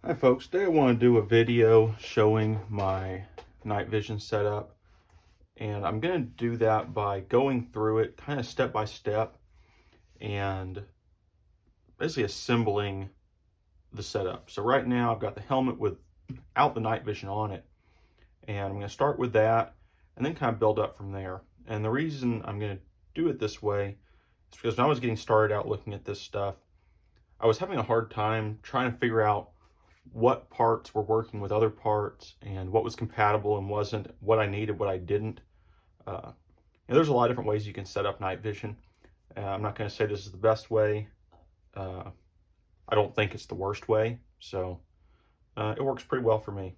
Hi folks, today I want to do a video showing my night vision setup, and I'm going to do that by going through it kind of step by step and basically assembling the setup. So right now I've got the helmet without the night vision on it, and I'm going to start with that and then kind of build up from there. And the reason I'm going to do it this way is because when I was getting started out looking at this stuff, I was having a hard time trying to figure out what parts were working with other parts and what was compatible and wasn't, what I needed, what I didn't. There's a lot of different ways you can set up night vision. I'm not going to say this is the best way. I don't think it's the worst way, so it works pretty well for me.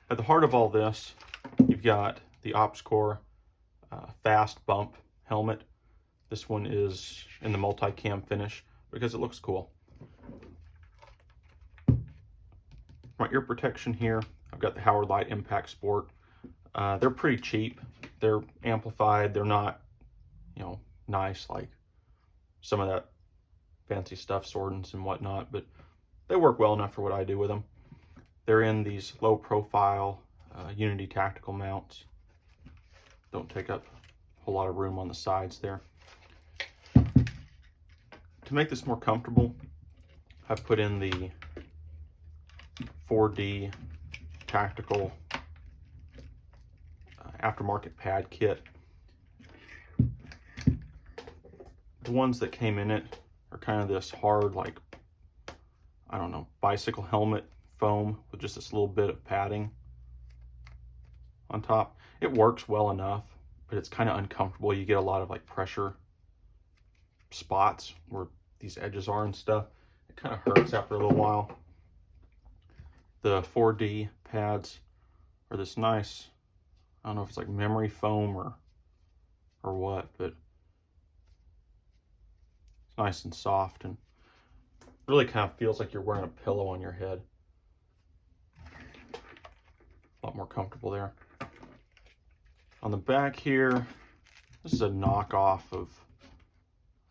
At the heart of all this, you've got the OpsCore Fast bump helmet. This one is in the multi-cam finish because it looks cool. My ear protection here, I've got the Howard Light Impact Sport. They're pretty cheap. They're amplified. They're not, nice like some of that fancy stuff, Sordens and whatnot, but they work well enough for what I do with them. They're in these low profile Unity tactical mounts. Don't take up a whole lot of room on the sides there. To make this more comfortable, I've put in the 4D tactical aftermarket pad kit. The ones that came in it are kind of this hard, like, I don't know, bicycle helmet foam with just this little bit of padding on top. It works well enough, but it's kind of uncomfortable. You get a lot of like pressure spots where these edges are and stuff. It kind of hurts after a little while. The 4D pads are this nice, I don't know if it's like memory foam or what, but it's nice and soft and really kind of feels like you're wearing a pillow on your head. A lot more comfortable there. On the back here, this is a knockoff of,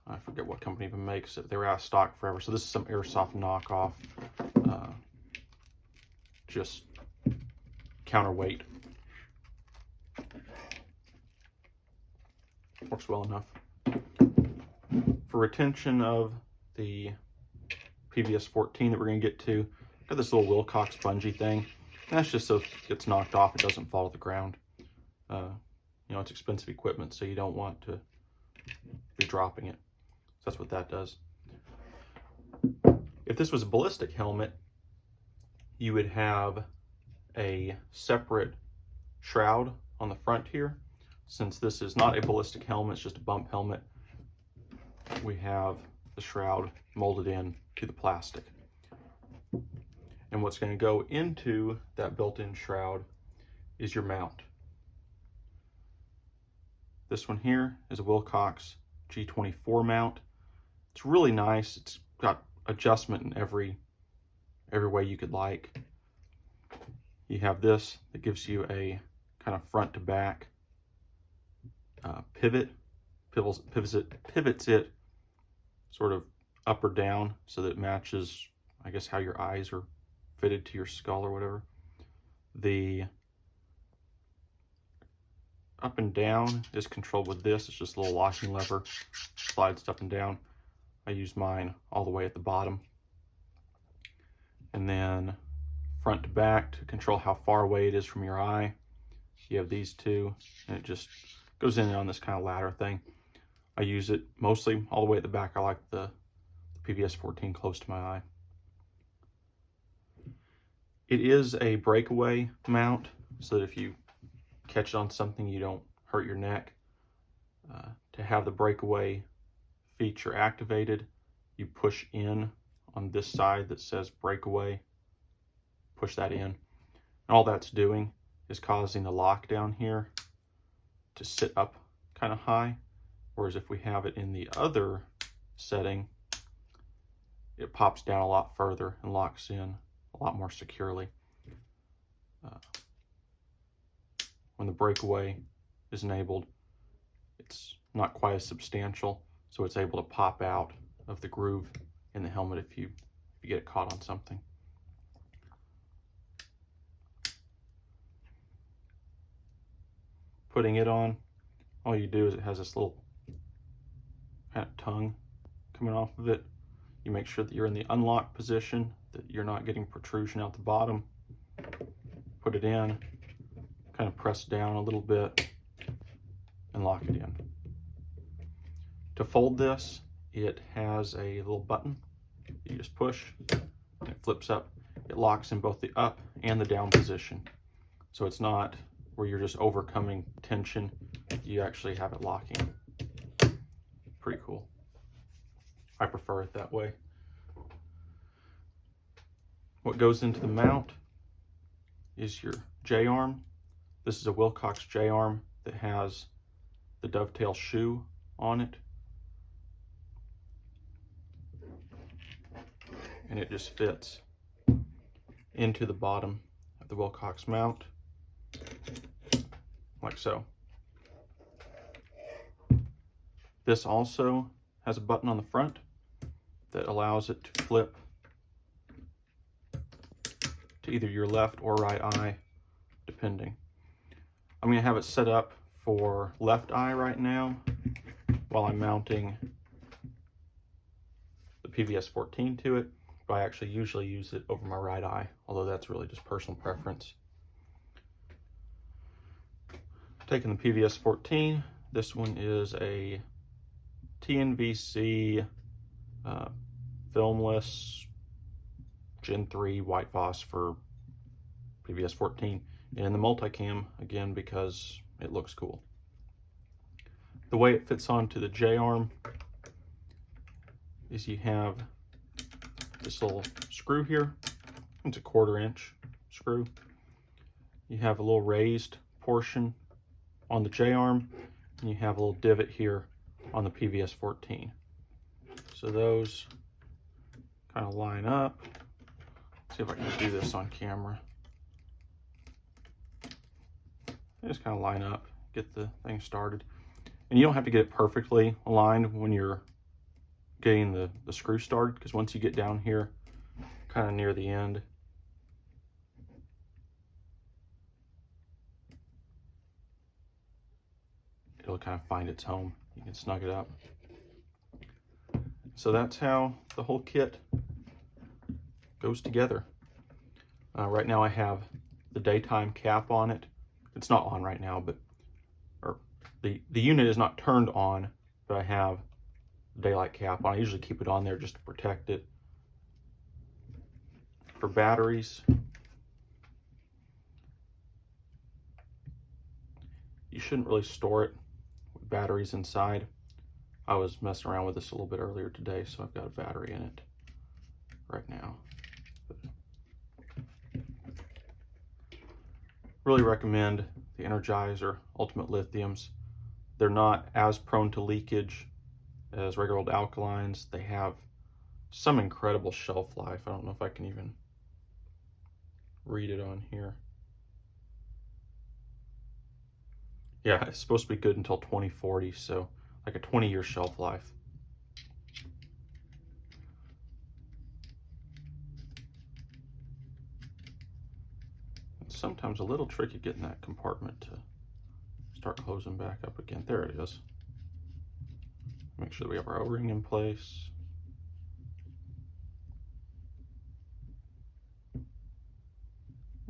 I forget what company even makes it. They were out of stock forever. So this is some Airsoft knockoff, just counterweight. Works well enough. For retention of the PVS-14 that we're going to get to, I've got this little Wilcox bungee thing. And that's just so if it gets knocked off, it doesn't fall to the ground. It's expensive equipment, so you don't want to be dropping it. So that's what that does. If this was a ballistic helmet, you would have a separate shroud on the front here. Since this is not a ballistic helmet, it's just a bump helmet, we have the shroud molded in to the plastic. And what's going to go into that built-in shroud is your mount. This one here is a Wilcox G24 mount. It's really nice. It's got adjustment in every way you could like. You have this that gives you a kind of front to back pivot. Pivots it sort of up or down so that it matches, I guess, how your eyes are fitted to your skull or whatever. The up and down is controlled with this. It's just a little locking lever, slides up and down. I use mine all the way at the bottom. And then front to back to control how far away it is from your eye. You have these two, and it just goes in on this kind of ladder thing. I use it mostly all the way at the back. I like the PVS-14 close to my eye. It is a breakaway mount, so that if you catch it on something, you don't hurt your neck. To have the breakaway feature activated, you push in on this side that says breakaway, push that in. And all that's doing is causing the lock down here to sit up kind of high, whereas if we have it in the other setting, it pops down a lot further and locks in a lot more securely. When the breakaway is enabled, it's not quite as substantial, so it's able to pop out of the groove in the helmet if you if you get it caught on something. Putting it on, all you do is it has this little kind of tongue coming off of it. You make sure that you're in the unlock position, that you're not getting protrusion out the bottom. Put it in, kind of press down a little bit, and lock it in. To fold this, it has a little button. You just push, and it flips up. It locks in both the up and the down position. So it's not where you're just overcoming tension. You actually have it locking. Pretty cool. I prefer it that way. What goes into the mount is your J-arm. This is a Wilcox J-arm that has the dovetail shoe on it. And it just fits into the bottom of the Wilcox mount, like so. This also has a button on the front that allows it to flip to either your left or right eye, depending. I'm going to have it set up for left eye right now while I'm mounting the PVS-14 to it, but I actually usually use it over my right eye, although that's really just personal preference. Taking the PVS-14, this one is a TNVC Filmless Gen 3 white phosphor PVS-14 in the multicam, again because it looks cool. The way it fits onto the J-arm is you have this little screw here. It's a 1/4 inch screw. You have a little raised portion on the J-arm, and you have a little divot here on the PVS-14. So those kind of line up. Let's see if I can do this on camera. They just kind of line up, get the thing started. And you don't have to get it perfectly aligned when you're getting the screw started, because once you get down here, kind of near the end, it'll kind of find its home. You can snug it up. So that's how the whole kit goes together. Right now I have the daytime cap on it. It's not on right now, but the unit is not turned on, but I have the daylight cap on. I usually keep it on there just to protect it. For batteries, you shouldn't really store it with batteries inside. I was messing around with this a little bit earlier today, so I've got a battery in it right now. Really recommend the Energizer Ultimate Lithiums. They're not as prone to leakage as regular old alkalines. They have some incredible shelf life. I don't know if I can even read it on here. Yeah, it's supposed to be good until 2040, so like a 20-year shelf life. It's sometimes a little tricky getting that compartment to start closing back up again. There it is. Make sure that we have our O-ring in place.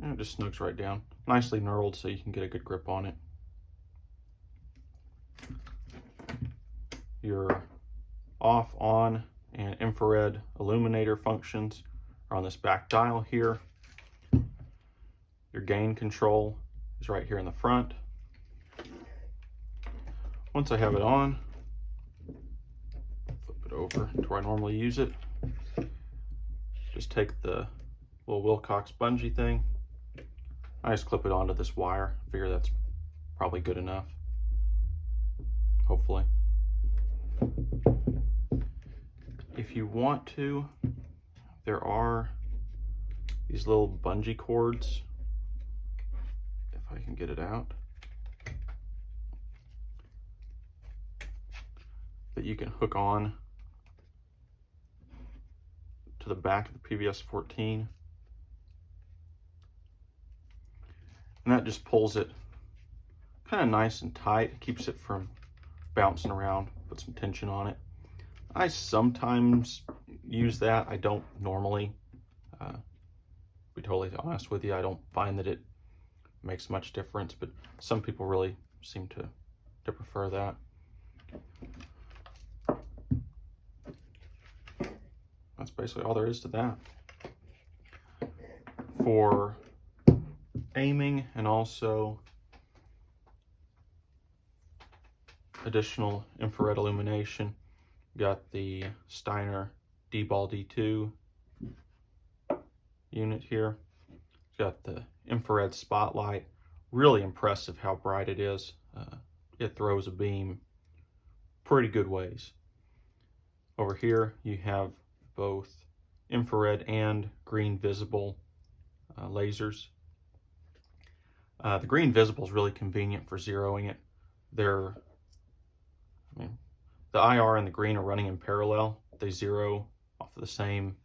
And it just snooks right down. Nicely knurled so you can get a good grip on it. Your off, on, and infrared illuminator functions are on this back dial here. Your gain control is right here in the front. Once I have it on, flip it over to where I normally use it. Just take the little Wilcox bungee thing. I just clip it onto this wire. I figure that's probably good enough, hopefully. If you want to, there are these little bungee cords, if I can get it out, that you can hook on to the back of the PVS-14. And that just pulls it kind of nice and tight, keeps it from bouncing around, put some tension on it. I sometimes use that. I don't normally. To be totally honest with you, I don't find that it makes much difference, but some people really seem to prefer that. That's basically all there is to that. For aiming and also additional infrared illumination, got the Steiner D-Ball D2 unit here. It's got the infrared spotlight. Really impressive how bright it is. It throws a beam pretty good ways. Over here you have both infrared and green visible lasers. The green visible is really convenient for zeroing it. The IR and the green are running in parallel. They zero off of the same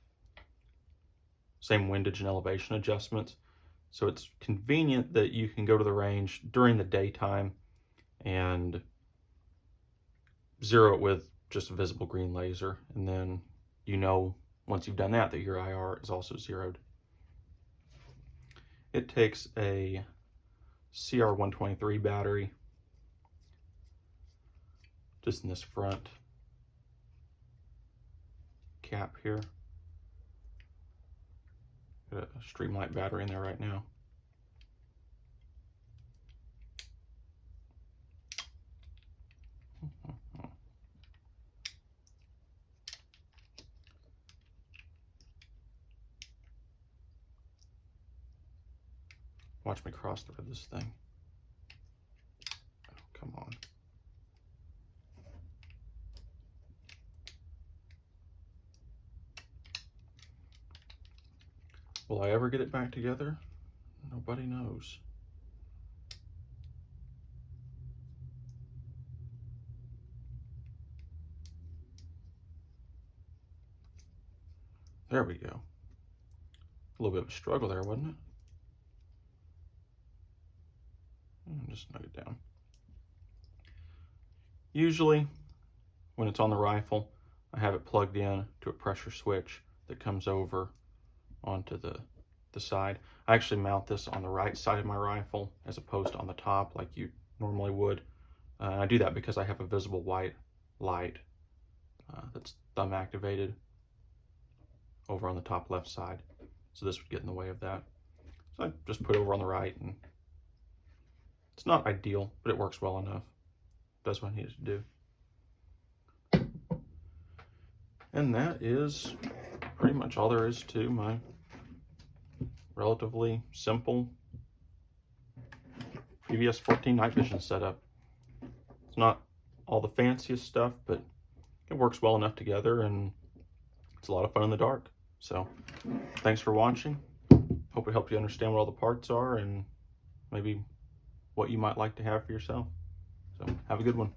windage and elevation adjustments. So it's convenient that you can go to the range during the daytime and zero it with just a visible green laser. And then you know, once you've done that, that your IR is also zeroed. It takes a CR123 battery, just in this front cap here. Got a Streamlight battery in there right now. Watch me cross thread this thing. Oh, come on. Will I ever get it back together? Nobody knows. There we go. A little bit of a struggle there, wasn't it? Just snug it down. Usually, when it's on the rifle, I have it plugged in to a pressure switch that comes over onto the side. I actually mount this on the right side of my rifle as opposed to on the top like you normally would. I do that because I have a visible white light that's thumb activated over on the top left side. So this would get in the way of that. So I just put it over on the right, and it's not ideal, but it works well enough. Does what I need it to do. And that is pretty much all there is to my relatively simple PVS-14 night vision setup. It's not all the fanciest stuff, but it works well enough together, and it's a lot of fun in the dark. So thanks for watching. Hope it helped you understand what all the parts are and maybe what you might like to have for yourself. So have a good one.